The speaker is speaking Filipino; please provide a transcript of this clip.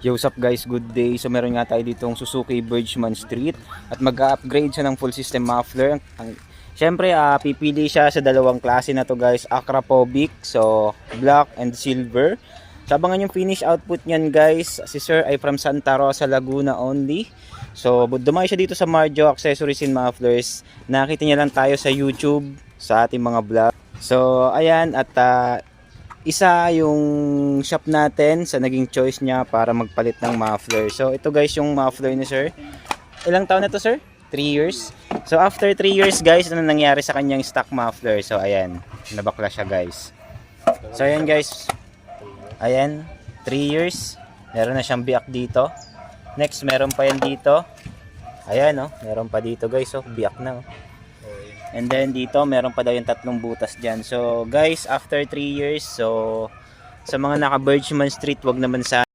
Yo, what's up guys, good day. So meron nga tayo ditong Suzuki Bergman Street at mag-upgrade siya ng full system muffler. Siyempre, pipili siya sa dalawang klase na to guys, Akrapovic, so black and silver. So abangan yung finish output niyan guys. Si sir ay from Santa Rosa, Laguna only. So dumayo siya dito sa Marjo Accessories and Mufflers. Nakita niya lang tayo sa YouTube sa ating mga vlog. So ayan, at isa yung shop natin sa naging choice niya para magpalit ng muffler. So ito guys yung muffler ni sir. Ilang taon na to sir? 3 years. So after 3 years guys, ano nangyari sa kanyang stock muffler? So ayan, nabakla siya guys. So ayan guys. Ayan, 3 years. Meron na siyang biyak dito. Next, meron pa yan dito. Ayan oh, meron pa dito guys oh, biyak na oh. And then dito, meron pa daw yung 3 butas dyan. So guys, after 3 years, so sa mga naka Bergman Street, wag naman sana